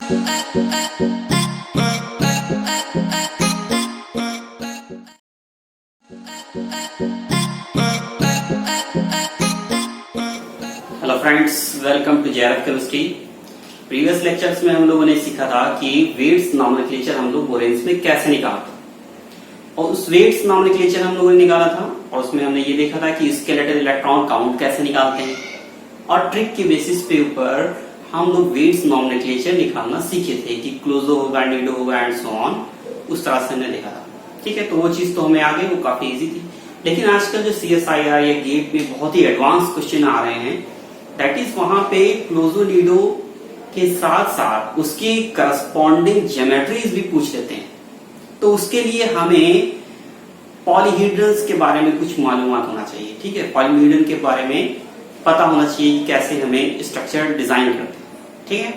Hello friends, welcome to JRF chemistry. Previous lectures में हम लोगों ने सीखा था कि वेट्स नॉमेनक्लेचर हम लोग बोरेन्स में कैसे निकालते हैं, और उस वेट्स नॉमेनक्लेचर हम लोगों ने निकाला था और उसमें हमने ये देखा था कि स्केलेटल इलेक्ट्रॉन काउंट कैसे निकालते हैं, और ट्रिक के बेसिस पे ऊपर हम लोग वेट्स नॉमेनक्लेचर निकालना सीखे थे कि क्लोजो होगा, नीडो होगा एंड सो ऑन। उस तरह से हमने देखा था। ठीक है, तो वो चीज तो हमें आ गई, वो काफी इजी थी। लेकिन आजकल जो CSIR या गेट में बहुत ही एडवांस क्वेश्चन आ रहे हैं, दैट इज वहां पे क्लोजो नीडो के साथ साथ उसकी करस्पॉन्डिंग ज्योमेट्रीज भी पूछ लेते हैं। तो उसके लिए हमें पॉलीहेड्रल्स के बारे में कुछ मालूमात होना चाहिए। ठीक है, पॉलीहेड्रल के बारे में पता होना चाहिए कि कैसे हमें स्ट्रक्चर डिजाइन करते हैं। ठीक है,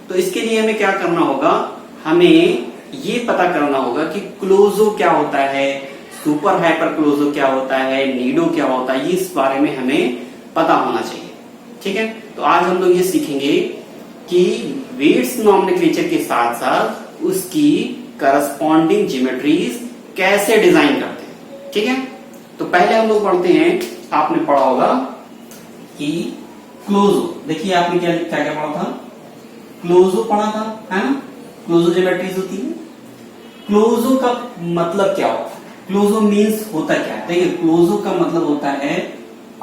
तो इसके लिए हमें क्या करना होगा, हमें ये पता करना होगा कि क्लोजो क्या होता है, सुपर हाइपर क्लोजो क्या होता है, नीडो क्या होता है, इस बारे में हमें पता होना चाहिए। ठीक है, तो आज हम लोग ये सीखेंगे कि वेट्स नॉमेनक्लेचर के साथ साथ उसकी करस्पॉन्डिंग ज्योमेट्रीज कैसे डिजाइन करते हैं। ठीक है, तो पहले हम लोग पढ़ते हैं, आपने पढ़ा होगा कि क्लोजो, देखिए आपने क्या क्या क्या पढ़ा था, क्लोजो पढ़ा था, है ना। क्लोजो ज्योमेट्रीज होती है। क्लोजो का मतलब क्या होता है, क्लोजो मीन्स होता क्या है। देखिए, क्लोजो का मतलब होता है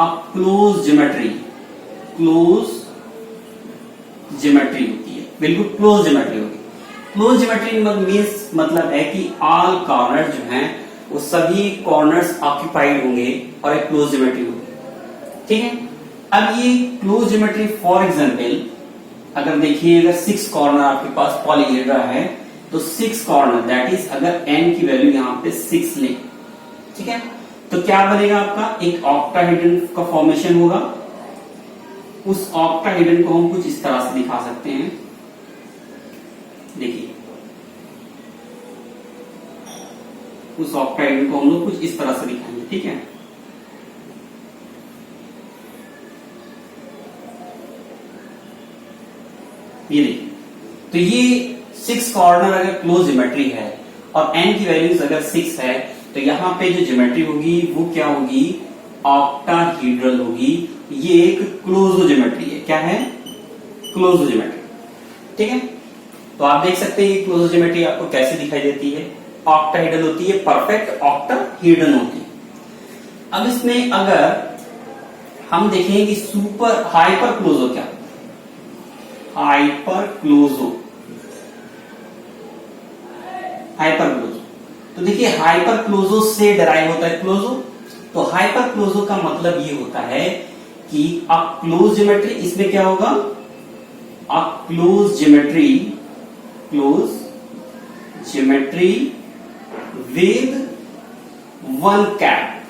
a close geometry. Close geometry होती है, बिल्कुल क्लोज ज्योमेट्री होगी। क्लोज ज्योमेट्री मीन्स मतलब है कि ऑल कॉर्नर जो हैं वो सभी कॉर्नर्स ऑक्यूपाइड होंगे और एक क्लोज ज्योमेट्री होगी। ठीक है, अब ये क्लोज ज्योमेट्री फॉर एग्जांपल अगर देखिए, अगर 6 कॉर्नर आपके पास पॉलीहेड्रा है तो 6 कॉर्नर, दैट इज अगर n की वैल्यू यहां पे 6 ले, ठीक है, तो क्या बनेगा आपका, एक ऑक्टाहेड्रन का फॉर्मेशन होगा। उस ऑक्टाहेड्रन को हम कुछ इस तरह से दिखा सकते हैं। देखिए, उस ऑक्टाहेड्रन को हम लोग कुछ इस तरह से दिखाएंगे। ठीक है, ये देखिए, तो ये 6 कॉर्नर अगर क्लोज ज्योमेट्री है और n की वैल्यूज अगर 6 है, तो यहाँ पे जो ज्योमेट्री होगी वो क्या होगी, ऑक्टाहेड्रल होगी। ये एक क्लोजो ज्योमेट्री है। क्या है, क्लोजो ज्योमेट्री। ठीक है, तो आप देख सकते हैं ये क्लोजो ज्योमेट्री आपको कैसे दिखाई देती है, ऑक्टाहेड्रल होती है, परफेक्ट ऑक्टाहेड्रल होती है। अब इसमें अगर हम देखें कि सुपर हाइपर क्लोजो क्या, हाइपर क्लोजो, हाइपर क्लोजो, तो देखिए हाइपर क्लोजो से डराइव होता है क्लोजो। तो हाइपर क्लोजो का मतलब ये होता है कि अ क्लोज ज्योमेट्री, इसमें क्या होगा, a close geometry, close geometry with one cap,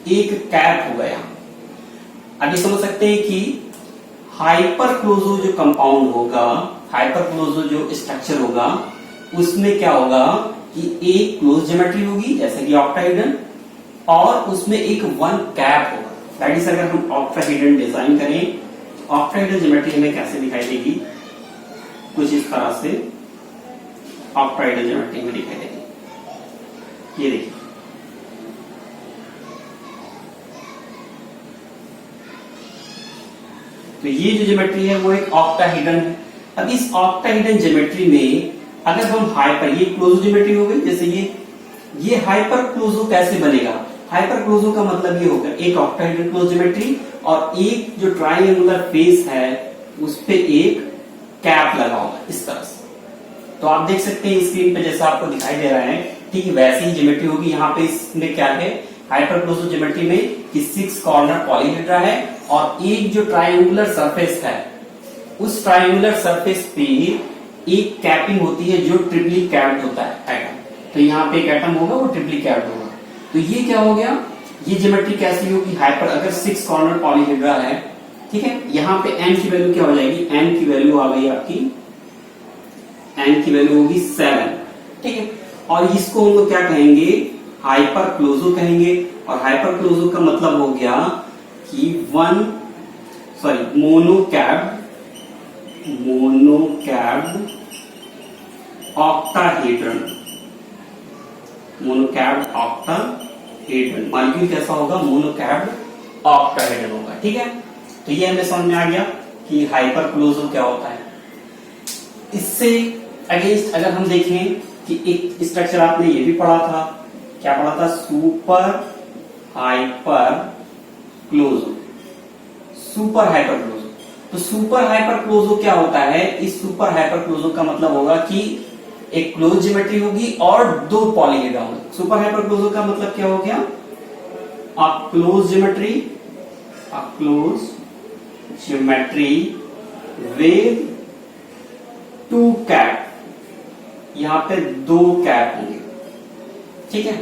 एक कैप होगा यहां। अब ये समझ सकते हैं कि हाइपर क्लोजो जो कंपाउंड होगा, हाइपर क्लोजो जो स्ट्रक्चर होगा, उसमें क्या होगा कि एक क्लोज ज्योमेट्री होगी जैसे कि ऑक्टाहेड्रन, और उसमें एक वन कैप होगा। दैट इज अगर हम ऑक्टाहेड्रन डिजाइन करें, ऑक्टाहेड्रल ज्योमेट्री हमें कैसे दिखाई देगी, कुछ इस तरह से ऑक्टाहेड्रल ज्योमेट्री में दिखाई देगी। ये देखिए, तो ये जो ज्योमेट्री है वो एक ऑक्टाहेड्रन है। अब इस ऑक्टाहेड्रन ज्योमेट्री में अगर हम हाइपर, ये क्लोजो ज्योमेट्री हो गई, जैसे ये हाइपर क्लोजो कैसे बनेगा, हाइपर क्लोजो का मतलब ये होगा एक ऑक्टाहेड्रल क्लोज ज्योमेट्री और एक जो ट्रायंगुलर फेस है उस पे एक कैप लगा होगा इस तरह से। तो आप देख सकते हैं स्क्रीन पे जैसा आपको दिखाई दे रहा है, ठीक है, वैसी ही ज्योमेट्री होगी। यहाँ पे इसमें क्या है, हाइपर क्लोजो ज्योमेट्री में कि 6 कॉर्नर पॉलीहेड्रा है और एक जो ट्रायंगुलर सरफेस है, उस ट्रायंगुलर सरफेस पे एक कैपिंग होती है जो ट्रिपली कैप्ड होता है एटम। तो यहाँ पे एक एटम होगा वो ट्रिपली कैप्ड होगा। तो ये क्या हो गया, ये ज्योमेट्री कैसी होगी, हाइपर, अगर 6 कॉर्नर पॉलीहेड्रा है, ठीक है, यहाँ पे n की वैल्यू क्या हो जाएगी, n की वैल्यू आ गई आपकी, n की वैल्यू होगी 7। ठीक है, और इसको हम लोग क्या कहेंगे, हाइपर क्लोजो कहेंगे। और हाइपर क्लोजो का मतलब हो गया कि मोनोकैप्ड ऑक्टाहेड्रन, मोनोकैप्ड ऑक्टाहेड्रन। मॉलिक्यूल कैसा होगा? मोनोकैप्ड ऑक्टाहेड्रन होगा। ठीक है, तो ये हमें समझ में आ गया कि हाइपरक्लोजो क्या होता है। इससे अगेंस्ट अगर हम देखें कि एक स्ट्रक्चर आपने ये भी पढ़ा था, क्या पढ़ा था? सुपर हाइपरक्लोजो। सुपर हाइपरक्लोजो, तो सुपर हाइपरक्लोजो क्या होता है? इस सुपर हाइपरक्लोजो का मतलब होगा कि एक क्लोज ज्योमेट्री होगी और दो पॉलीहेड्रा होंगे। सुपर हाइपरक्लोजो का मतलब क्या हो गया? A close geometry, a close geometry with two cap, यहां पे दो कैप होंगे। ठीक है,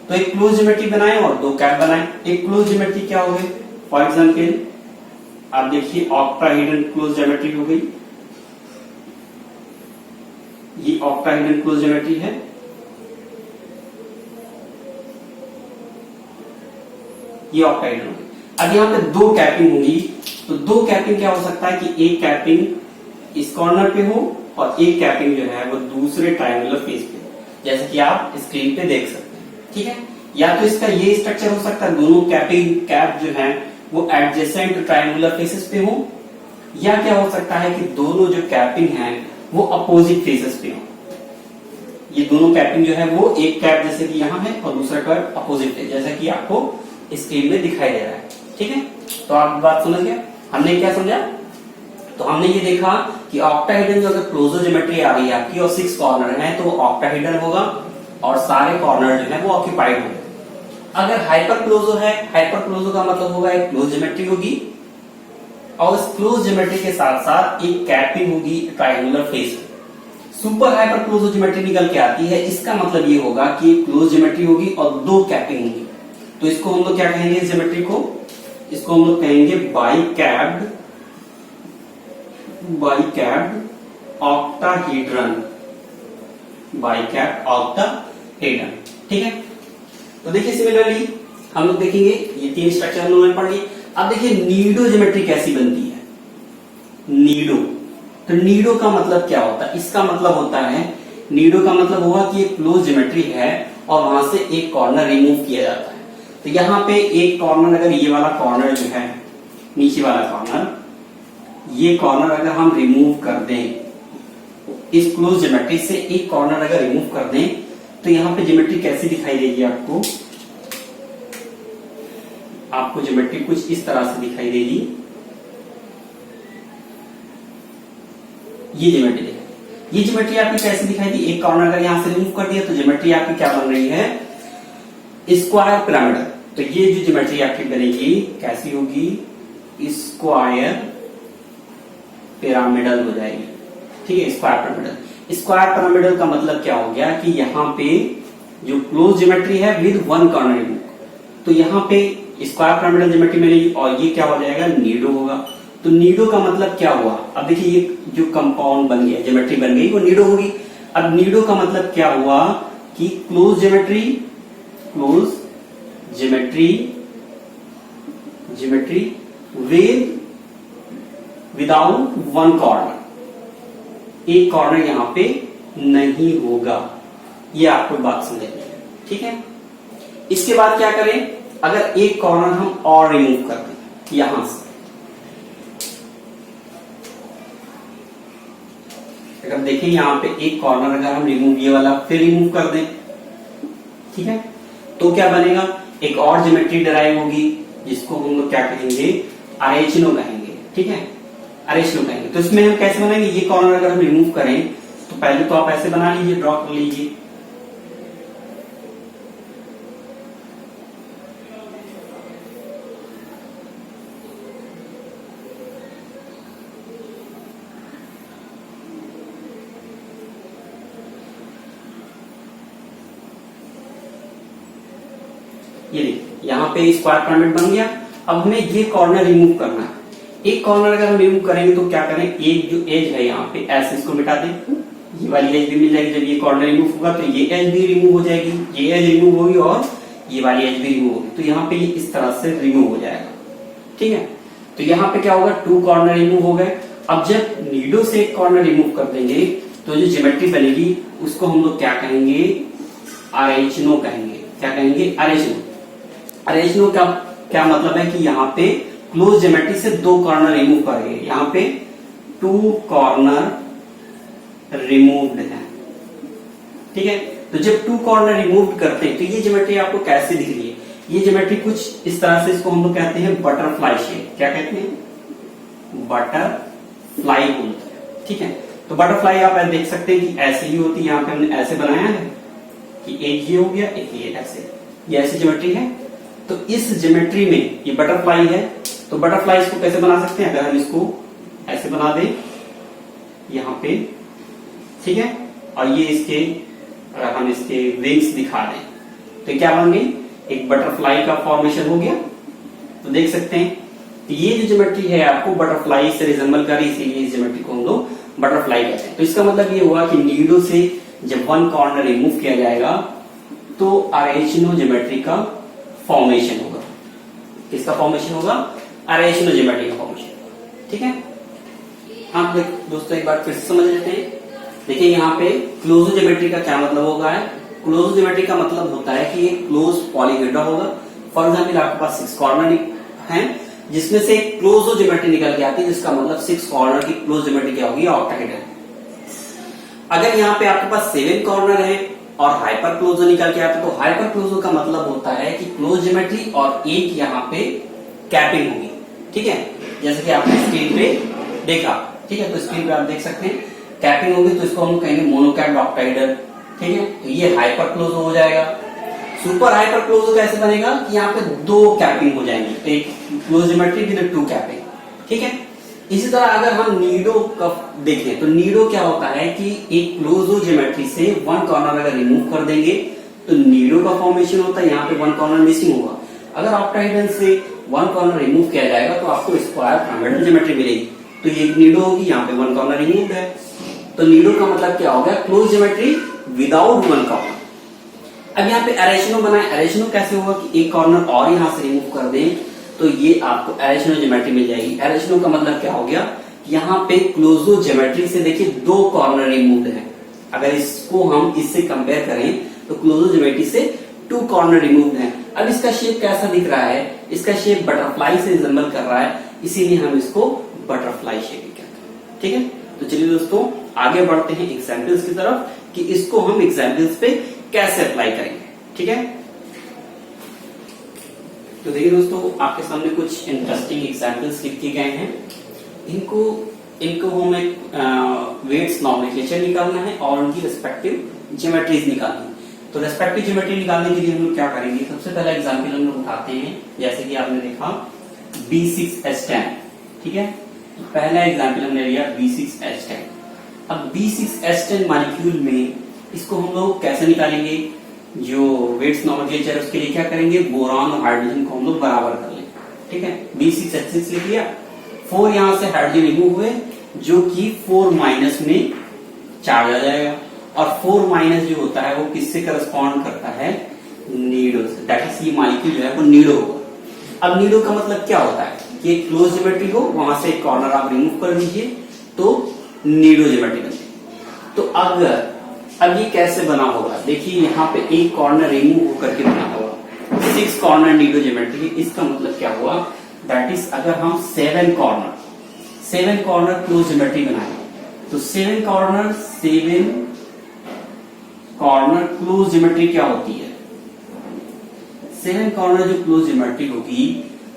तो एक क्लोज ज्योमेट्री बनाए और दो कैप बनाए। एक क्लोज ज्योमेट्री क्या हो गई? फॉर एग्जाम्पल आप देखिए ऑक्टाहेड्रन क्लोज ज्योमेट्री हो गई, ये ऑक्टाहेड्रन क्लोज ज्योमेट्री है। ये ऑक्टाहेड्रन होगी। अब यहां पे दो कैपिंग होगी, तो दो कैपिंग क्या हो सकता है कि एक कैपिंग इस कॉर्नर पे हो और एक कैपिंग जो है वो दूसरे ट्रायंगुलर फेस पे, जैसे कि आप स्क्रीन पे देख सकते हैं। ठीक है, या तो इसका ये स्ट्रक्चर हो सकता है, दोनों कैपिंग कैप जो है वो एडजेसेंट ट्रायंगुलर फेसेस पे हो, या क्या हो सकता है कि दोनों जो कैपिंग है वो अपोजिट फेसेस पे हो। ये दोनों कैपिंग जो है वो एक कैप जैसे कि यहाँ है और दूसरा कैप अपोजिट है, जैसा कि आपको स्क्रीन में दिखाई दे रहा है। ठीक है, तो आप बात समझ गए। हमने क्या समझा? तो हमने ये देखा कि ऑक्टाहेड्रन जो अगर क्लोजो ज्योमेट्री आ रही है आपकी और 6 कॉर्नर है, तो वो ऑक्टाहेड्रन होगा और सारे कॉर्नर जो है वो ऑक्यूपाइड होंगे। अगर हाइपरक्लोजो है, हाइपरक्लोजो का मतलब होगा एक क्लोज ज्योमेट्री होगी और इस क्लोज ज्योमेट्री के साथ साथ एक कैपिंग होगी ट्रायंगुलर फेस। सुपर हाइपरक्लोजो ज्योमेट्री निकल के आती है, इसका मतलब ये होगा कि क्लोज ज्योमेट्री होगी और दो कैपिंग होगी। तो इसको हम लोग क्या कहेंगे? इस ज्योमेट्री को, इसको हम लोग कहेंगे बाइकैप्ड ऑक्टाहेड्रन, बाइकैप्ड ऑक्टाहेड्रन। ठीक है, तो देखिए सिमिलरली हम लोग देखेंगे ये तीन स्ट्रक्चर हम लोगों ने पढ़ ली। अब देखिए नीडो ज्योमेट्री कैसी बनती है। नीडो, तो नीडो का मतलब क्या होता है? इसका मतलब होता है, नीडो का मतलब होगा कि एक क्लोज ज्योमेट्री है और वहां से एक कॉर्नर रिमूव किया जाता है। तो यहाँ पे एक कॉर्नर, अगर ये वाला कॉर्नर जो है, नीचे वाला कॉर्नर, ये कॉर्नर अगर हम रिमूव कर दें, इस क्लोज ज्योमेट्री से एक कॉर्नर अगर रिमूव कर दें, तो यहाँ पे ज्योमेट्री कैसी दिखाई देगी आपको? आपको ज्योमेट्री कुछ इस तरह से दिखाई देगी। ये ज्योमेट्री देखिए, ये ज्योमेट्री आपकी कैसी दिखाई दी? एक कॉर्नर अगर यहां से रिमूव कर दिया तो ज्योमेट्री आपकी क्या बन रही है? Square pyramidal. तो ये जो ज्योमेट्री आपकी बनेगी कैसी होगी? स्क्वायर पिरामिडल हो जाएगी। ठीक है, स्क्वायर पिरामिडल। स्क्वायर पिरामिडल का मतलब क्या हो गया कि यहाँ पे जो क्लोज ज्योमेट्री है विद वन कॉर्नर रिमूव, तो यहाँ पे स्क्वायर पिरामिडल ज्योमेट्री मिलेगी और ये क्या हो जाएगा? नीडो होगा। तो नीडो का मतलब क्या हुआ? अब देखिए ये जो कंपाउंड बन गया, ज्योमेट्री बन गई, वो नीडो होगी। अब नीडो का मतलब क्या हुआ कि close geometry without one corner, एक कॉर्नर यहां पे नहीं होगा। ये आपको बात समझ में। ठीक है, इसके बाद क्या करें? अगर एक कॉर्नर हम और रिमूव कर दें यहां से, अगर देखें यहां पे एक कॉर्नर अगर हम रिमूव, ये वाला फिर रिमूव कर दें, ठीक है, तो क्या बनेगा? एक और ज्योमेट्री डराइव होगी जिसको हम लोग क्या कहेंगे? अरेचिनो कहेंगे। ठीक है, अरेचिनो कहेंगे। तो इसमें हम कैसे बनाएंगे? ये कॉर्नर अगर हम रिमूव करें तो पहले तो आप ऐसे बना लीजिए, ड्रॉ कर लीजिए। ये देखिए यहाँ पे स्क्वायर पिरामिड बन गया। अब हमें ये कॉर्नर रिमूव करना है। एक कॉर्नर अगर हम रिमूव करेंगे तो क्या करें? एक जो एज है यहाँ पे, ऐसे इसको मिटा दें, ये वाली एज भी मिल जाएगी। जब ये कॉर्नर रिमूव होगा तो ये एज भी रिमूव हो जाएगी, ये एज रिमूव होगी और ये वाली एज भी रिमूव होगी। तो यहाँ पे ये इस तरह से रिमूव हो जाएगा। ठीक है, तो यहाँ पे क्या होगा? 2 कॉर्नर रिमूव हो गए। अब जब नीडो से एक कॉर्नर रिमूव कर देंगे तो जो ज्योमेट्री बनेगी उसको हम लोग क्या कहेंगे, अरेंजनो कहेंगे। क्या कहेंगे, अरेंजनो। अरेंजनो का क्या मतलब है कि यहाँ पे क्लोज ज्योमेट्री से 2 कॉर्नर रिमूव करेंगे। यहाँ पे 2 कॉर्नर रिमूव्ड है, ठीक है। तो जब 2 कॉर्नर रिमूव करते हैं तो ये ज्योमेट्री आपको कैसे दिख रही है, ये ज्योमेट्री कुछ इस तरह से, इसको हम लोग कहते हैं बटरफ्लाई शेप। क्या कहते हैं, बटरफ्लाई बोलते हैं, ठीक है। तो बटरफ्लाई आप देख सकते हैं कि ऐसे ही होती है। यहाँ पे हमने ऐसे बनाया है कि एक ये हो गया, एक ये ऐसे, ये ऐसी ज्योमेट्री है। तो इस ज्योमेट्री में ये बटरफ्लाई है, तो बटरफ्लाई इसको कैसे बना सकते हैं, अगर हम इसको ऐसे बना दें यहाँ पे, ठीक है, और ये इसके, अगर हम इसके विंग्स दिखा दें तो क्या बन गई, एक बटरफ्लाई का फॉर्मेशन हो गया। तो देख सकते हैं तो ये जो ज्योमेट्री है आपको बटरफ्लाई से रिजेंबल कर रही है, इसीलिए इस ज्योमेट्री को हम लोग बटरफ्लाई कहते हैं। तो इसका मतलब ये हुआ कि नीडो से जब 1 कॉर्नर रिमूव किया जाएगा तो अरेंजनो ज्योमेट्री का फॉर्मेशन होगा। किसका फॉर्मेशन होगा, अरेंजनो ज्योमेट्री का फॉर्मेशन, ठीक है। आप दोस्तों एक बार फिर से समझ लेते हैं। देखिए यहाँ पे क्लोजो ज्योमेट्री का क्या मतलब होगा है, क्लोजो ज्योमेट्री का मतलब होता है कि ये क्लोज पॉलीहेड्रा होगा। फॉर एग्जाम्पल आपके पास 6 कॉर्नर है जिसमें से क्लोजो ज्योमेट्री निकल के आती है, जिसका मतलब 6 कॉर्नर की क्लोज ज्योमेट्री क्या होगी, ऑक्टाहेड्रल। अगर यहाँ पे आपके पास 7 कॉर्नर है और हाइपर क्लोजो निकल के आता है, तो हाइपर क्लोजो का मतलब होता है कि क्लोज ज्योमेट्री और एक यहाँ पे कैपिंग होगी, ठीक है। जैसे कि आपने स्क्रीन पे देखा, ठीक है, तो स्क्रीन पे आप देख सकते हैं कैपिंग होगी, तो इसको हम कहेंगे मोनोकैट ऑक्टाहेड्रल, ठीक है। तो ये हाइपर क्लोजो हो जाएगा। सुपर हाइपर क्लोजो कैसे बनेगा कि यहाँ पे 2 कैपिंग हो जाएंगी, तो एक क्लोज ज्योमेट्री विद 2 कैपिंग, ठीक है। इसी तरह अगर हम नीडो का देखें तो नीडो क्या होता है कि एक क्लोजो ज्योमेट्री से 1 कॉर्नर अगर रिमूव कर देंगे तो नीडो का फॉर्मेशन होता है, यहाँ पे 1 कॉर्नर मिसिंग होगा। अगर ऑक्टाहेड्रल से 1 कॉर्नर रिमूव किया जाएगा तो आपको स्क्वायर पिरामिडल ज्योमेट्री मिलेगी। तो ये नीडो होगी, यहाँ पे 1 कॉर्नर रिमूव है, तो नीडो का मतलब क्या हो गया, क्लोज ज्योमेट्री विदाउट 1 कॉर्नर। अब यहाँ पे अरेंजनो बनाए, अरेंजनो कैसे होगा कि एक कॉर्नर और यहाँ से रिमूव कर दें तो ये आपको अरेंजनो ज्योमेट्री मिल जाएगी। अरेंजनो का मतलब क्या हो गया, यहाँ पे क्लोजो ज्योमेट्री से देखिए 2 कॉर्नर रिमूव्ड है। अगर इसको हम इससे कंपेयर करें तो क्लोजो ज्योमेट्री से 2 कॉर्नर रिमूव्ड है। अब इसका शेप कैसा दिख रहा है, इसका शेप बटरफ्लाई से रिजेंबल कर रहा है, इसीलिए हम इसको बटरफ्लाई शेप कहते हैं, ठीक है। तो चलिए दोस्तों आगे बढ़ते हैं एग्जाम्पल्स की तरफ कि इसको हम एग्जाम्पल्स पे कैसे अप्लाई करेंगे, ठीक है। तो देखिए दोस्तों आपके सामने कुछ इंटरेस्टिंग एग्जाम्पल्स लिखे गए हैं। इनको हमें वेट्स नॉमेनक्लेचर निकालना है और उनकी रिस्पेक्टिव ज्योमेट्रीज निकालनी है। तो रिस्पेक्टिव ज्योमेट्री निकालने के लिए हम लोग क्या करेंगे, सबसे पहला एग्जाम्पल हम लोग उठाते हैं, जैसे कि आपने देखा B6H10, ठीक है। पहला एग्जाम्पल हमने लिया B6H10। अब B6H10 मॉलिक्यूल में इसको हम लोग कैसे निकालेंगे, जो वेट्स नॉमेनक्लेचर है उसके लिए क्या करेंगे, बोरॉन और हाइड्रोजन को हम लोग बराबर कर लेंगे, ठीक है। B6H6 लिख लिया, 4 यहां से हाइड्रोजन रिमूव हुए जो कि 4 माइनस में चार्ज आ जाएगा, और 4 माइनस जो होता है वो किससे करस्पॉन्ड करता है, नीडो से। दैट इज ये मॉलिक्यूल जो है वो नीडो होगा। अब नीडो का मतलब क्या होता है कि एक क्लोज ज्योमेट्री हो, वहां से एक कॉर्नर आप रिमूव कर दीजिए तो नीडो ज्योमेट्री बनती है। तो अब ये कैसे बना होगा, देखिए यहाँ पे एक कॉर्नर रिमूव होकर के बना होगा, 6 कॉर्नर नीडो ज्योमेट्री। इसका मतलब क्या हुआ, दैट इज अगर हम 7 कॉर्नर क्लोज ज्योमेट्री बनाए तो 7 कॉर्नर क्लोज ज्योमेट्री क्या होती है, 7 कॉर्नर जो क्लोज ज्योमेट्री होगी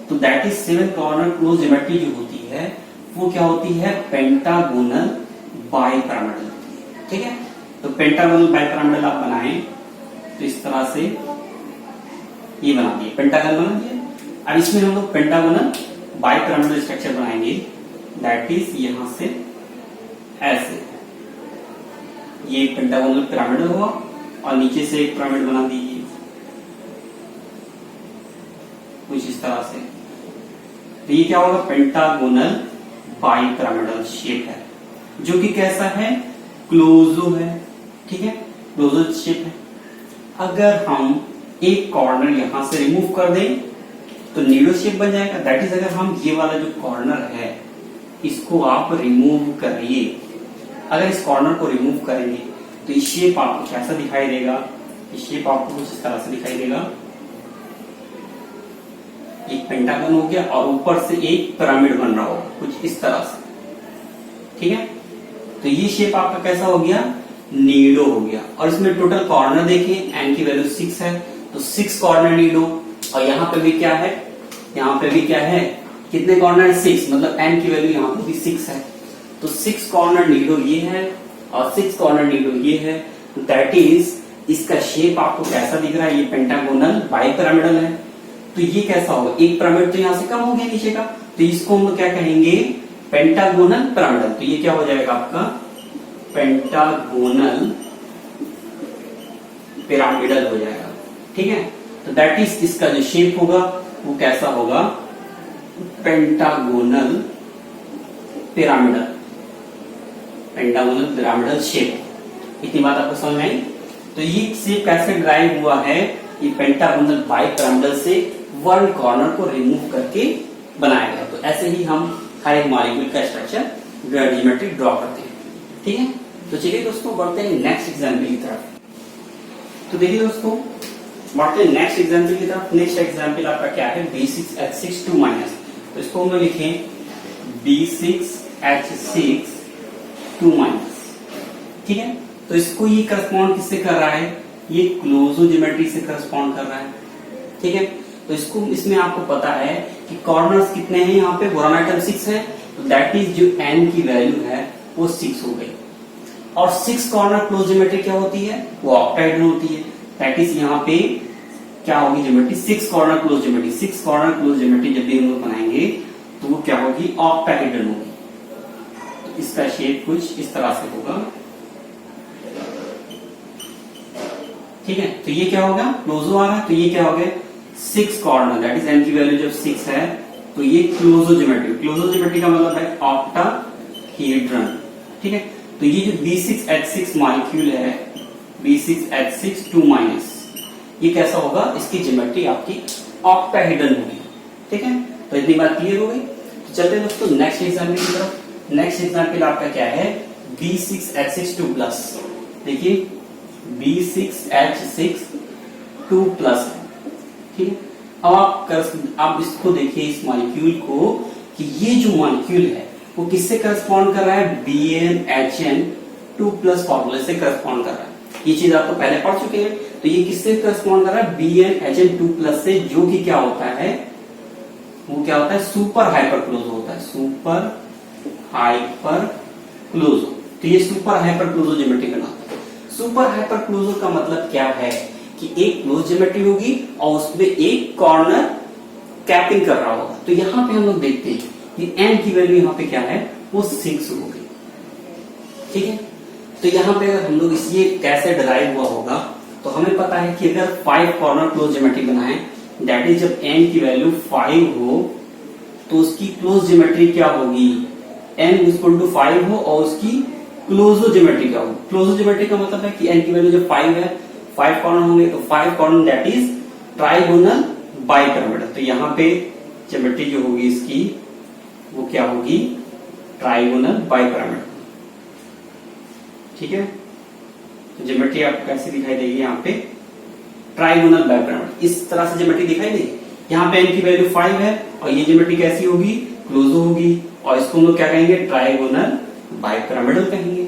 तो that is 7 corner close geometry जो होती है वो क्या होती है, पेंटागोनल बाइपिरामिडल, ठीक है। तो पेंटागोनल बाइपिरामिडल आप बनाएं तो इस तरह से ये बना दिए, पेंटागन बना दिया। अब इसमें हम लोग पेंटागोनल बाइपिरामिडल स्ट्रक्चर बनाएंगे, दैट इज यहां से ऐसे ये पेंटागोनल पिरामिड हुआ और नीचे से एक पिरामिड बना दीजिए कुछ इस तरह से। तो ये क्या होगा, पेंटागोनल बाइपिरामिडल शेप है जो कि कैसा है, क्लोजो है, ठीक है, क्लोजो शेप है। अगर हम एक कॉर्नर यहां से रिमूव कर दें तो नीडो शेप बन जाएगा। दैट इज अगर हम ये वाला जो कॉर्नर है इसको आप रिमूव करिए अगर इस कॉर्नर को रिमूव करेंगे तो ये शेप आपको कैसा दिखाई देगा? ये शेप आपको कुछ इस तरह से दिखाई देगा। एक पेंटागन हो गया और ऊपर से एक पिरामिड बन रहा होगा कुछ इस तरह से, ठीक है। तो ये शेप आपका कैसा हो गया? नीडो हो गया। और इसमें टोटल कॉर्नर देखें, एन की वैल्यू 6 है तो 6 कॉर्नर नीडो। और यहाँ पे भी क्या है? यहाँ पे भी क्या है? कितने कॉर्नर? 6, मतलब एन की वैल्यू यहाँ पे भी 6 है। तो 6 कॉर्नर नीडो ये है और 6 कॉर्नर नीडो ये है। दैट इज इसका शेप आपको कैसा दिख रहा है? ये पेंटागोनल बाइपिरामिडल है। तो ये कैसा होगा? एक पिरामिड तो यहां से कम हो गया नीचे का, तो इसको हम लोग क्या कहेंगे? Pentagonal pyramidal. तो ये क्या हो जाएगा आपका? पेंटागोनल पिरामिडल हो जाएगा, ठीक है। तो दैट इज इसका जो शेप होगा वो कैसा होगा? Pentagonal pyramidal, pentagonal pyramidal shape. इतनी बात आपको समझ में आई? तो ये शेप कैसे ड्राइव हुआ है? ये पेंटागोनल बाइपिरामिडल से वन कॉर्नर को रिमूव करके बनाया गया। तो ऐसे ही हम हर एक मॉलिक्यूल का स्ट्रक्चर ज्योमेट्री ड्रॉ करते हैं, ठीक है। तो चलिए दोस्तों बढ़ते हैं नेक्स्ट एग्जाम्पल की तरफ। तो देखिए दोस्तों बढ़ते हैं नेक्स्ट एग्जाम्पल की तरफ। नेक्स्ट एग्जाम्पल आपका क्या है? B6H6 2 minus. तो इसको हम लोग लिखें B6H6 2 माइनस, ठीक है। तो इसको ये करस्पॉन्ड किससे कर रहा है? ये क्लोजो ज्योमेट्री से करस्पॉन्ड कर रहा है, ठीक है। तो इसको इसमें आपको पता है कि कॉर्नर्स कितने हैं? यहाँ पे बोरान आइटम 6 है, तो दैट इज जो एन की वैल्यू है वो 6 हो गई। और 6 कॉर्नर क्लोज ज्योमेट्री क्या होती है? वो ऑक्टाहेड्रन होती है। दैट इज यहाँ पे क्या होगी geometry? 6 corner close geometry. 6 corner close geometry जब भी हम लोग बनाएंगे तो वो क्या होगी? ऑक्टाहेड्रन होगी। तो इसका शेप कुछ इस तरह से होगा, ठीक है। तो ये क्या होगा? क्लोजो आ रहा है, तो ये क्या हो गया? 6 कॉर्नर, दैट इज एन की वैल्यू जब 6 है तो ये क्लोजो ज्योमेट्री। क्लोजो ज्योमेट्री का मतलब है ऑक्टाहेड्रन, ठीक है। तो ये जो B6H6 मॉलिक्यूल है, B6H6 2 माइनस, ये कैसा होगा? इसकी ज्योमेट्री आपकी ऑक्टाहेड्रन होगी, ठीक है। तो इतनी बात क्लियर हो गई। तो चलते हैं दोस्तों नेक्स्ट एग्जाम्पल की तरफ। नेक्स्ट एग्जाम्पल आपका क्या है? B6H6 2 plus. देखिए B6H6 2 प्लस, ठीक है। अब आप इसको देखिए इस मॉलिक्यूल को कि ये जो मॉलिक्यूल है वो किससे करस्पॉन्ड कर रहा है? BnHn 2 प्लस फॉर्मूले से करस्पॉन्ड कर रहा है। ये चीज आप तो पहले पढ़ चुके हैं। तो ये किससे करस्पॉन्ड कर रहा है? BnHn 2 प्लस से, जो कि क्या होता है? वो क्या होता है? सुपर हाइपर क्लोजो होता है। Super hyper closo. तो ये सुपर हाइपर क्लोजो ज्योमेट्री बनाता है। सुपर हाइपर क्लोजो का मतलब क्या है? कि एक क्लोज ज्योमेट्री होगी और उसमें एक कॉर्नर कैपिंग कर रहा होगा। तो यहां पे हम लोग देखते हैं कि एन की वैल्यू यहाँ पे क्या है? वो 6 हो गई, ठीक है। तो यहाँ पे अगर हम लोग ये कैसे डिराइव हुआ होगा तो हमें पता है कि अगर 5 कॉर्नर क्लोज ज्योमेट्री बनाए, दैट इज जब एन की वैल्यू 5 हो तो उसकी क्लोज ज्योमेट्री क्या होगी? n इक्वल टू 5 हो और उसकी क्लोजो ज्योमेट्री क्या होगी? क्लोजो ज्योमेट्री का मतलब है कि n की वैल्यू जब 5 है, 5 कॉर्नर होंगे तो 5 corner that is trigonal bipyramidal. तो यहाँ पे ज्योमेट्री जो होगी इसकी वो क्या होगी? ट्राइगोनल बाइपिरामिडल, ठीक है। तो ज्योमेट्री आपको कैसे दिखाई देगी? यहाँ पे ट्राइगोनल बाइपिरामिडल इस तरह से ज्योमेट्री दिखाई देगी। यहाँ पे n की वैल्यू 5 है और ये ज्योमेट्री कैसी होगी? क्लोजो होगी, और इसको हम लोग क्या कहेंगे? ट्राइगोनल बाइपिरामिडल कहेंगे,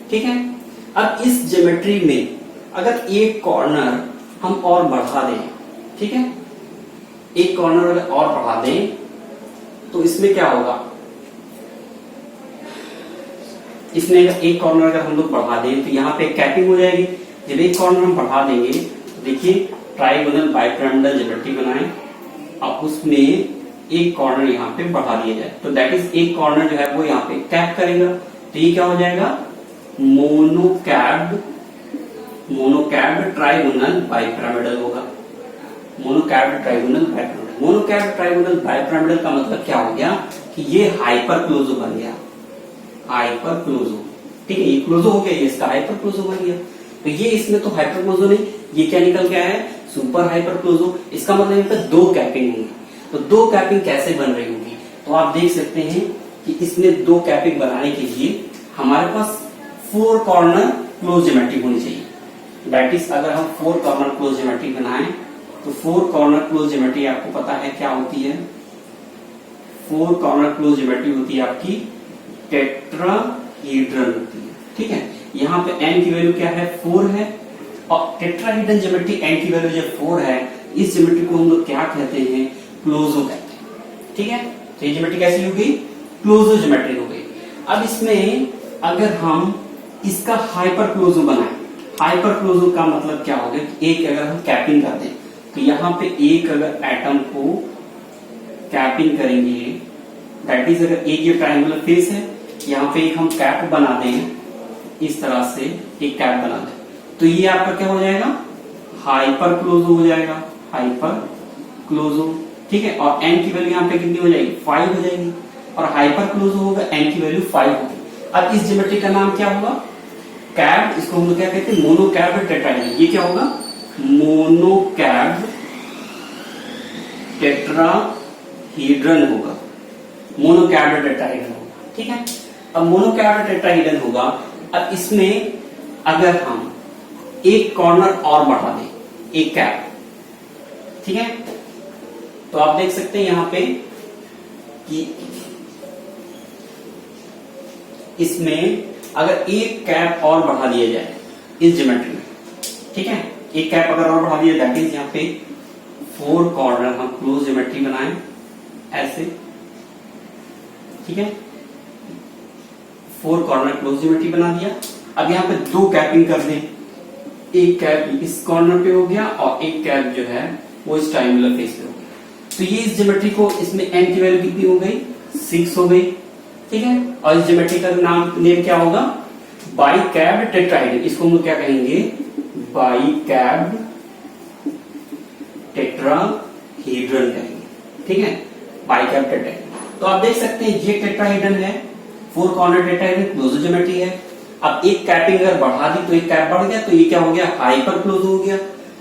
ठीक है। अब इस ज्योमेट्री में अगर एक कॉर्नर हम और बढ़ा दें, ठीक है, एक कॉर्नर अगर और बढ़ा दें तो इसमें क्या होगा? इसमें एक कॉर्नर अगर हम लोग बढ़ा दें तो यहाँ पे कैपिंग हो जाएगी। जब एक कॉर्नर हम बढ़ा देंगे तो देखिए ट्राइगोनल बाइपिरामिडल ज्योमेट्री बनाए और उसमें एक कॉर्नर यहाँ पे बढ़ा दिया जाए, तो दैट इज एक कॉर्नर जो है वो यहाँ पे कैप करेगा। तो ये क्या हो जाएगा? मोनोकैप्ड ट्राइगोनल बाइपिरामिडल होगा। मोनोकैप्ड ट्राइगोनल बाइपिरामिडल। मोनोकैप्ड ट्राइगोनल बाइपिरामिडल का मतलब क्या हो गया? कि ये हाइपर क्लोजो बन गया, हाइपर क्लोजो, ठीक है। ये क्लोजो हो गया, ये इसका हाइपर क्लोजो बन गया। तो ये इसमें तो हाइपर क्लोजो नहीं, ये क्या निकल के आया है? Super hyper closo. इसका मतलब यहाँ पे 2 कैपिंग होंगी। तो 2 कैपिंग कैसे बन रही होगी? तो आप देख सकते हैं कि इसमें 2 कैपिंग बनाने के लिए हमारे पास फोर कॉर्नर क्लोज ज्योमेट्री होनी चाहिए। दैट इज अगर हम फोर कॉर्नर क्लोज ज्योमेट्री बनाएं तो फोर कॉर्नर क्लोज ज्योमेट्री आपको पता है क्या होती है। फोर कॉर्नर क्लोज ज्योमेट्री होती है आपकी टेट्राहेड्रल होती है। ठीक है, यहाँ पे n की वैल्यू क्या है 4 है और टेट्राहेड्रल ज्योमेट्री n की वैल्यू जब 4 है, इस ज्योमेट्री को हम लोग क्या कहते हैं, क्लोजो कहते हैं। ठीक है, तो ये ज्योमेट्री कैसी हो गई, क्लोजो ज्योमेट्री हो गई। अब इसमें अगर हम इसका हाइपर क्लोजो बनाएं, हाइपर क्लोजो का मतलब क्या होगा, एक अगर हम कैपिंग कर दें तो यहाँ पे एक अगर एटम को कैपिंग करेंगे, दैट इज अगर एक ये ट्रायंगुलर फेस है, यहाँ पे एक हम कैप बना दें, इस तरह से एक कैप बना दें तो ये आपका क्या हो जाएगा, हाइपर क्लोजो हो जाएगा, हाइपर क्लोजो। ठीक है, और n की वैल्यू यहाँ पे कितनी हो जाएगी, 5 हो जाएगी और हाइपर क्लोजो होगा n की वैल्यू 5 होगी। अब इस ज्योमेट्री का नाम क्या होगा, कैप, इसको हम लोग क्या कहते हैं, मोनोकैप टेट्राहेड्रल। ये क्या होगा, मोनोकैप टेट्राहेड्रल होगा, मोनोकैप टेट्राहेड्रल होगा। ठीक है, अब मोनोकैप टेट्राहेड्रल होगा। अब इसमें अगर हम एक कॉर्नर और बढ़ा दें, एक कैप, ठीक है, तो आप देख सकते हैं यहां पे कि इसमें अगर एक कैप और बढ़ा दिया जाए इस ज्योमेट्री में, ठीक है, एक कैप अगर और बढ़ा दिया, दैट इज यहाँ पे फोर कॉर्नर हम क्लोज ज्योमेट्री बनाएं ऐसे। ठीक है, फोर कॉर्नर क्लोज ज्योमेट्री बना दिया। अब यहाँ पे दो कैपिंग कर दें, एक कैप इस कॉर्नर पे हो गया और एक कैप जो है वो इस ट्रायंगुलर फेस पे हो गया। तो ये इस ज्योमेट्री को, इसमें n की वैल्यू कितनी हो गई, 6 हो गई। ठीक है, और इस ज्योमेट्री का नेम क्या होगा, बाइकैप टेट्राहेड्रल। इसको हम लोग क्या कहेंगे, बाइकैप टेट्राहेड्रल कहेंगे। ठीक है, बाइकैप टेट्राहेड्रल। तो आप देख सकते हैं ये टेट्राहेड्रल है, फोर कॉर्नर टेट्राहेड्रल, क्लोजो ज्योमेट्री है। अब एक कैपिंग अगर बढ़ा दी तो एक कैप बढ़ गया, तो ये क्या हो गया, हाइपर क्लोजो हो गया,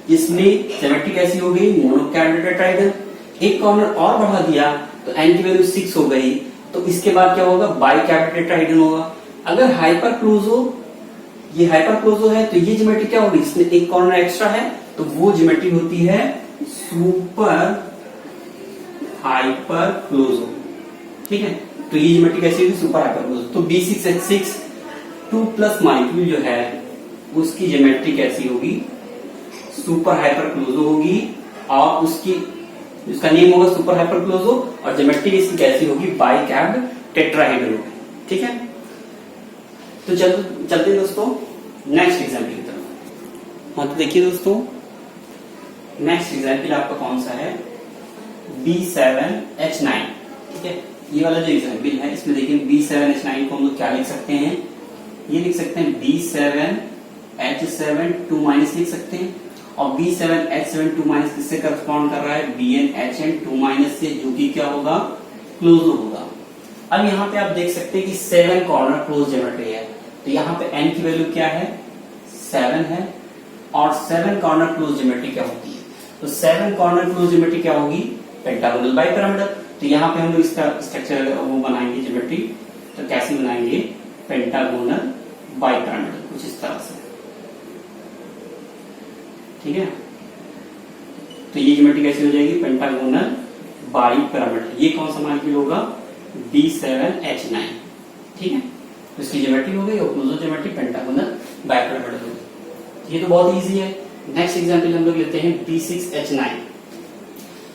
जिसमें ज्योमेट्री कैसी हो गई, मोनोकैप टेट्राहेड्रल। एक कॉर्नर और बढ़ा दिया तो n की वैल्यू 6 हो गई, तो इसके बाद क्या होगा, बाइकैप टेट्राहेड्रल होगा। अगर हाइपर क्लोजो, ये हाइपर क्लोजो है तो ये ज्योमेट्री क्या होगी, इसमें एक कॉर्नर एक्स्ट्रा है तो वो ज्योमेट्री होती है सुपर हाइपर क्लोजो। ठीक है, तो ये ज्योमेट्री कैसी होगी, सुपर हाइपर क्लोजो। तो B6H6 2 प्लस मॉलिक्यूल जो है उसकी ज्योमेट्री कैसी होगी, सुपर हाइपर क्लोजो होगी, और उसका नेम होगा सुपर हाइपर क्लोजो, और ज्योमेट्री इसकी कैसी होगी, बाइकैप टेट्राहेड्रल होगी। ठीक है, तो चलते हैं दोस्तों नेक्स्ट एग्जाम्पल की तरफ। हाँ, तो देखिए दोस्तों, नेक्स्ट एग्जाम्पल आपका कौन सा है, B7H9। ठीक है, ये वाला जो एग्जाम्पल है इसमें देखिए B7H9 को हम लोग क्या लिख सकते हैं, ये लिख सकते हैं B7H7 2 माइनस लिख सकते हैं, और B7H7 2 माइनस किससे करस्पॉन्ड कर रहा है, BnHn 2 माइनस से, जो कि क्या होगा, क्लोजो होगा। अब यहाँ पे आप देख सकते हैं कि 7 कॉर्नर क्लोज ज्योमेट्री है, तो यहाँ पे n की वैल्यू क्या है, 7 है, और 7 कॉर्नर क्लोज ज्योमेट्री क्या होती है, तो 7 कॉर्नर क्लोज ज्योमेट्री क्या होगी, पेंटागोनल बाइपिरामिडल। तो यहाँ पे हम लोग इसका स्ट्रक्चर वो बनाएंगे ज्योमेट्री, तो कैसे बनाएंगे, पेंटागोनल बाइपिरामिडल, कुछ इस तरह से। ठीक है, तो ये ज्योमेट्री कैसी हो जाएगी, पेंटागोनल बाइपिरामिडल। ये कौन सा मॉलिक्यूल होगा, B7H9। ठीक है, तो इसकी ज्योमेट्री हो गई, और क्लोजो ज्योमेट्री पेंटागोनल बाइपिरामिडल हो गई। ये तो बहुत इजी है। नेक्स्ट एग्जांपल हम लोग लेते हैं B6H9।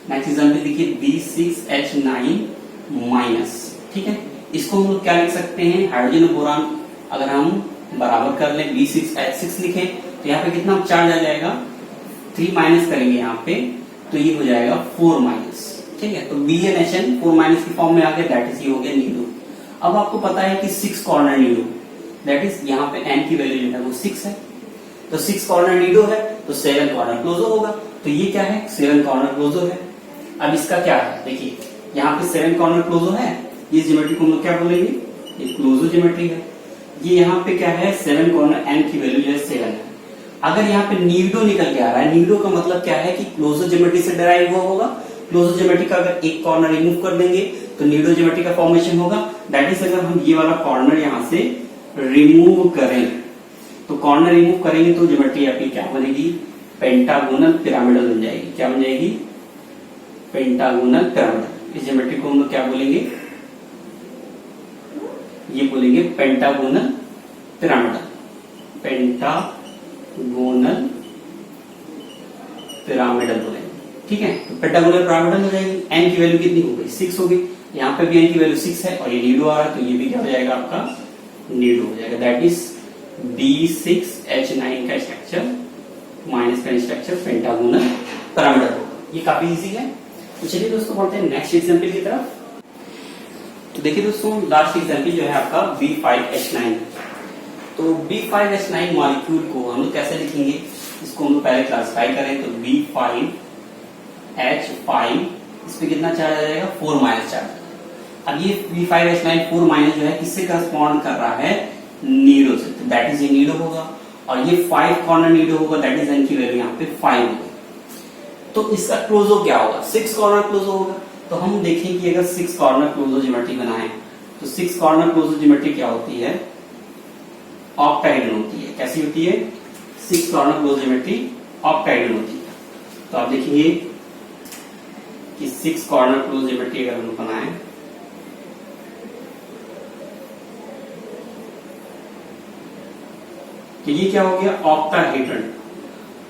नेक्स्ट एग्जांपल देखिए B6H9 माइनस। ठीक है, इसको हम लोग क्या लिख सकते हैं, हाइड्रोजन और बोरान अगर हम बराबर कर लें, B6H6 लिखें तो यहाँ पे कितना चार्ज आ जाएगा, 3 माइनस करेंगे यहाँ पे तो ये हो जाएगा 4 माइनस। ठीक है, तो BnHn 4 माइनस की फॉर्म में आ गया, दैट इज ये हो गया नीडो। अब आपको पता है कि 6 कॉर्नर नीडो, दैट इज यहाँ पे n की वैल्यू जो है वो 6 है, तो 6 कॉर्नर नीडो है तो 7 कॉर्नर क्लोजो होगा। तो ये क्या है, 7 कॉर्नर क्लोजो है। अब इसका क्या है, देखिए यहाँ पे 7 कॉर्नर क्लोजो है, ये ज्योमेट्री को हम लोग क्या बोलेंगे, ये क्लोजो ज्योमेट्री है। ये यहाँ पे क्या है, 7 कॉर्नर, n की वैल्यू जो है 7 है। अगर यहाँ पे नीडो निकल के आ रहा है, नीडो का मतलब क्या है कि क्लोजो ज्योमेट्री से डराइव हुआ होगा। क्लोजो ज्योमेट्री का अगर एक कॉर्नर रिमूव कर देंगे तो नीडो ज्योमेट्री का फॉर्मेशन होगा। दैट इज अगर हम ये वाला कॉर्नर यहाँ से रिमूव करें, तो कॉर्नर रिमूव करेंगे तो ज्योमेट्री आपकी क्या बनेगी, पेंटागोनल पिरामिडल बन जाएगी। क्या बन जाएगी, पेंटागोनल पिरामिडल। इस ज्योमेट्री को हम लोग क्या बोलेंगे, ये बोलेंगे पेंटागोनल पिरामिडल, पेंटागोनल पिरामिडल बोलेंगे। ठीक है, तो पेंटागोनल पिरामिडल हो जाएगी। एन की वैल्यू कितनी हो गई, 6 हो गई। यहाँ पे भी एन की वैल्यू 6 है और ये नीडो आ रहा है, तो ये भी क्या हो जाएगा आपका, नीडो हो जाएगा। दैट इज B6H9 का स्ट्रक्चर माइनस का स्ट्रक्चर पेंटागोनल पिरामिडल होगा। ये काफी इजी है। तो चलिए दोस्तों बढ़ते हैं नेक्स्ट एग्जांपल की तरफ। तो देखिए दोस्तों, लास्ट एग्जांपल जो है आपका B5H9। तो B5H9 मॉलिक्यूल को हम लोग कैसे लिखेंगे, इसको हम लोग पहले क्लासिफाई करें। तो B5H5 इस पे कितना चार्ज आ जाएगा, 4 माइनस चार्ज। अब ये B5H9 4 माइनस जो है किससे करस्पॉन्ड कर रहा है, नीडो से, तो दैट इज ये नीडो होगा। और ये 5 कॉर्नर नीडो होगा, दैट इज एन की वैल्यू यहाँ पे 5 होगी। तो इसका क्लोजो क्या होगा, 6 कॉर्नर क्लोजो होगा। तो हम देखें कि अगर 6 कॉर्नर क्लोजो ज्योमेट्री बनाए तो 6 कॉर्नर क्लोजो ज्योमेट्री क्या होती है, ऑक्टाहेड्रन होती है। कैसी होती है, 6 कॉर्नर क्लोजो ज्योमेट्री ऑक्टाहेड्रन होती है। तो आप देखेंगे कि 6 कॉर्नर क्लोजो ज्योमेट्री अगर हम बनाए तो ये क्या हो गया, ऑक्टाहेड्रन।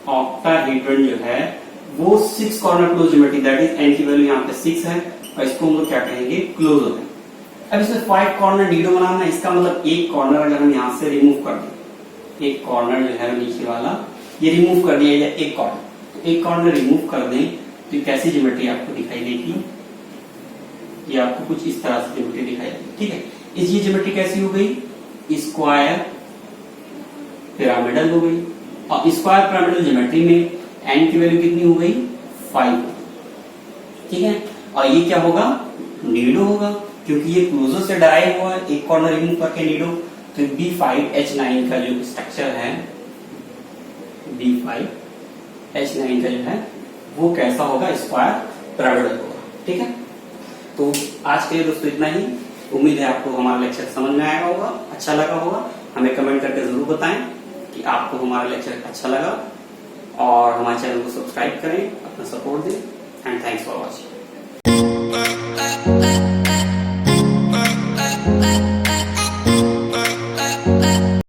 ऑक्टाहेड्रन जो है वो 6 corner close geometry, that is an की वैल्यू यहाँ पे 6 है और इसको हम लोग क्या कहेंगे, क्लोज है। अब इसमें 5 कॉर्नर नीडो बनाना है। इसका मतलब एक कॉर्नर अगर हम यहाँ से रिमूव कर दें, एक कॉर्नर जो है नीचे वाला ये रिमूव कर दिया जाए, एक कॉर्नर, तो एक कॉर्नर रिमूव कर दें तो कैसी ज्योमेट्री आपको दिखाई देगी, ये आपको कुछ इस तरह से ज्योमेट्री दिखाई देगी। ठीक है, इस ये ज्योमेट्री कैसी हो गई, स्क्वायर पिरामिडल हो गई। और स्क्वायर पिरामिडल ज्योमेट्री में एन की वैल्यू कितनी हो गई, 5। ठीक है, और ये क्या होगा, नीडो होगा, क्योंकि ये क्लोजो से डराइव हुआ है, एक कॉर्नर रिमूव करके नीडो। तो B5H9 का जो स्ट्रक्चर है, B5H9 का जो है वो कैसा होगा, स्क्वायर पिरामिडल होगा। ठीक है, तो आज के लिए दोस्तों इतना ही। उम्मीद है आपको हमारा लेक्चर समझ में आया होगा, अच्छा लगा होगा। हमें कमेंट करके जरूर बताएं कि आपको हमारा लेक्चर अच्छा लगा, और हमारे चैनल को सब्सक्राइब करें, अपना सपोर्ट दें। And thanks for watching.